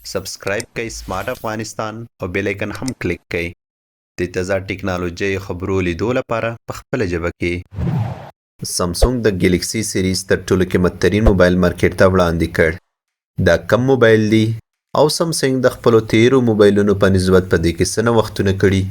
سبسکرایب کړئ سمارټ افغانستان او بیل آیکن هم کلیک کړئ د تازه ټکنالوژي خبرو لیدو لپاره په خپل ژبه کې سامسونګ د ګلیکسي سیریز تر ټولو قیمتترین موبایل مارکیټ ته وړاندې کړ دا کم موبایل دی او سامسونګ د خپلو تیرو موبایلونو په نسبت په دې کې څه نوښتونه کړي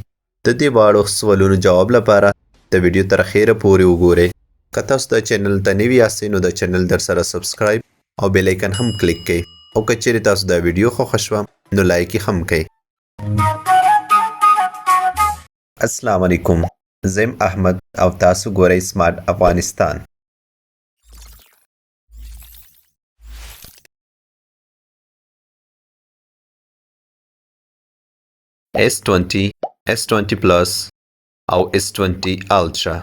د دې واړو سوالونو جواب لپاره د ویډیو تر اخره پورې وګورئ که تاسو د چینل ته نوي یاستئ نو د چینل در سره سبسکرایب او بیل آیکن هم کلیک کړئ او که چیرې تاسو دا ویډیو خوښه شوه نو لایک یې هم کړئ السلام علیکم زم احمد او تاسو ګورئ سمارټ افغانستان S20 S20 Plus او S20 Ultra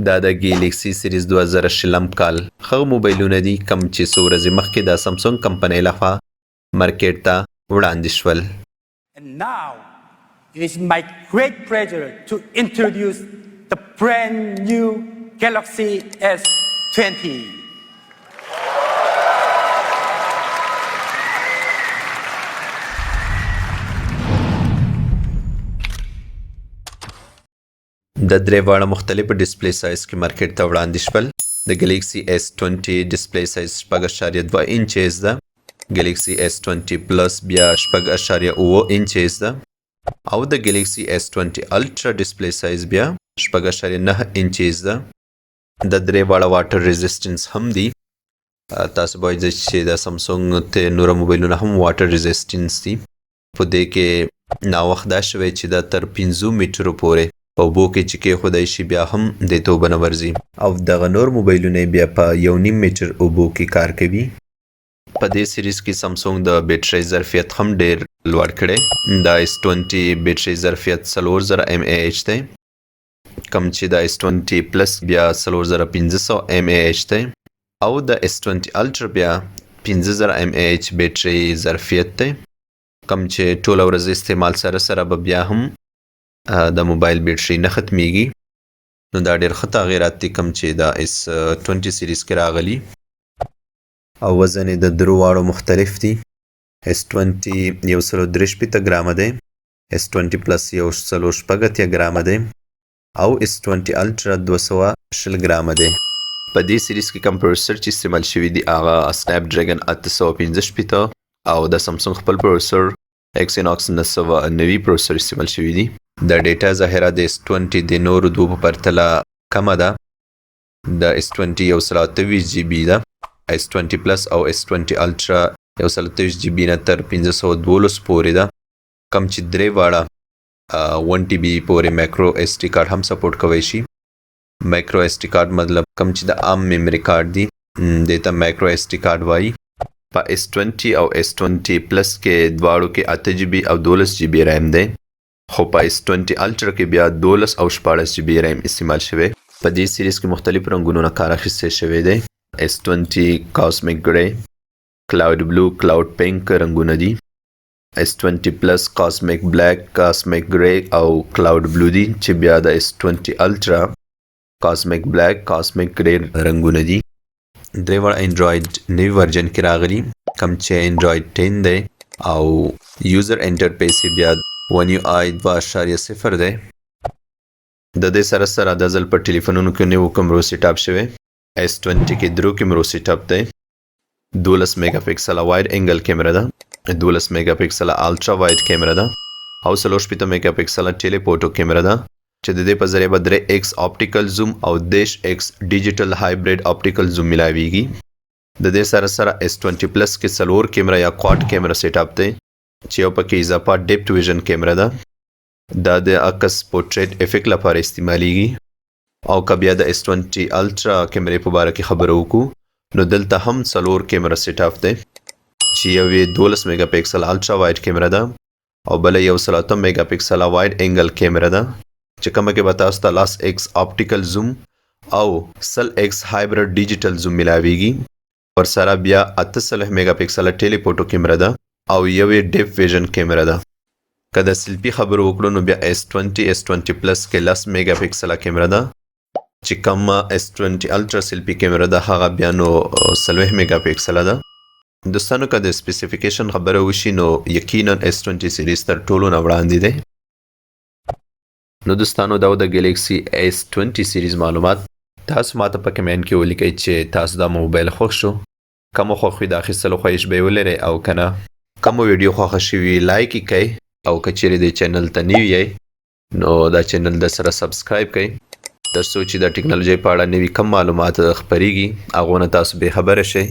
دا د ګلیکسي سیریز 2000 کال هغه موبایلونه دي کوم چې څو ورځې مخکې د سامسونګ کمپنۍ لخوا مارکیټ ته وړاندې شول. And now it is my great pleasure to introduce the brand new Galaxy S20. د درې واړه مختلفو ډسپلی سایز کې مارکیټ ته وړاندې شول. د ګلیکسي S20 ډسپلی سایز 6.2 انچز ده. ګلیکسي S20 پلس بیا 6.9 انچز ده او د ګلیکسي S20 الټرا ډسپلی سایز بیا 6.9 انچز ده. د درې واړه واټر ریزिस्ټنس هم دي. تاسو باید چې د سامسونګ ته نور موبایلونه هم واټر ریزिस्ټنس دي. په دې کې نا وخت دا شوی چې دا تر 15 میټرو پورې په اوبو کې چې کېښودی شي بیا هم د توبه نه ورځي او دغه نور موبایلونه بیا په 1.5 میټر اوبو کې کار کوي. په دې سیریز کې سامسونګ د بیټرۍ ظرفیت هم ډېر لوړ کړی. د S20 بیټرۍ ظرفیت 4000 mAh دی کوم چې د S20 پلس بیا 4500 mAh دی او د S20 الټرا بیا 5000 mAh بیټرۍ ظرفیت دی کوم چې ټوله ورځ استعمال سره به بیا هم د موبایل بیټرۍ نه ختمیږي. نو دا ډېر ښه تغیرات دي کوم چې د S20 سیریز کې راغلي او وزن یې د درو واړو مختلف دي. S20 163 ګرامه دی، S20 پلس 160 ګرامه دی او S20 الټرا 220 ګرامه دی. په دې سیریز کې کوم پروسیسر چې استعمال شوي دي هغه سنیپ ډریګن 815 او د سامسونګ خپل پروسیسر Exynos 990 پروسیسر استعمال شوي دي. د ډیټا ذخیره د S20 د نورو دوه په پرتله کمه ده. د S20 128 GB ده، S20 پلس او S20 الټرا 128 GB نه تر 512 پورې ده کوم چې درې واړه 1 TB پورې مایکرو SD کارت هم سپورټ کوي شي. مایکرو SD کارت مطلب کوم چې د عام میموري کارت دی دته مایکرو SD کارت وایي. په S20 او S20 پلس کې دواړو کې 8 GB او 12 GB ریم دی خو په S20 الټرا کې بیا 12 او 14 GB ریم استعمال شوی. په دې سیریز کې مختلف رنگونو نه کار اخیستل شوی دی. S20 کاسمیک ګری، کلاود بلو، کلاود پینک رنگونه دي. S20 پلس کاسمیک بلیک، کاسمیک ګری او کلاود بلو دي چې بیا د S20 الټرا کاسمیک بلیک، کاسمیک ګری رنگونه دي. درې واړه انډراید نوی ورژن کې راغلي کوم چې انډراید 10 دی او یوزر انټرفیس بیا One UI 2.0 دی. د دې سره سره د ځل په ټلیفونونو کې نوو کیمرو سیټ اپ شوی. S20 کې درو کیمرو سیټ اپ دی. 12 میگا پکسل وایډ انګل کیمرا ده، 12 میگا پکسل الټرا وایډ کیمرا ده او 16 میگا پکسل ټیلیفوټو کیمرا ده چې د دې په ذریعه به 3x اپټیکل زوم او 10x ډیجیټل هایبرید اپټیکل زوم ملاویږي. د دې سره سره S20 پلس کې څلور کیمرا یا کواد کیمرا سیټ اپ دی چې یو پکې اضافه ډیپت ویژن کیمرا ده. دا د عکس پورټریټ افیکټ لپاره استعمالیږي. او که بیا د S20 الټرا کیمرې په باره کې خبرو وکړو نو دلته هم څلور کیمرا سیټ اپ دی چې یو یې 12 میگا پکسل الټرا وایډ کیمرا ده او بل یو 13 میگا پکسل وایډ انګل کیمرا ده چې کومه کې به تاسو ته 10x اپټیکل زوم او 10x هایبرید ډیجیټل زوم ملاویږي. ورسره بیا 8 میگا پکسل ټیلیفوټو کیمرا ده او یو ډیپ ویژن کیمرا ده. که د سلفي خبرو وکړو نو بیا S20 پلس کې 10 میگا پکسل کیمرا ده چې کوم S20 الټرا سلفي کیمرا ده هغه بیا نو 40 میگا پکسل ده دوستانو که د سپیسیفیکیشن خبره وشي نو یقینا S20 سیریز تر ټولو نه وړاندې دی. نو دوستانو دا د ګلیکسي S20 سیریز معلومات. تاسو ماته په کمنټ کې ولیکئ چې تاسو دا موبایل خوښ شو، کوم خوښ وي د اخیستلو خواهش به ولرئ او کنه کوم ویډیو خوښه شوي لایک یې کړئ او که چیرې د چینل ته نوي یئ نو دا چینل د سره سبسکرایب کړئ تر څو چې د ټکنالوژۍ په اړه نوي کم معلومات خپریږي هغو نه تاسو بې خبره شئ.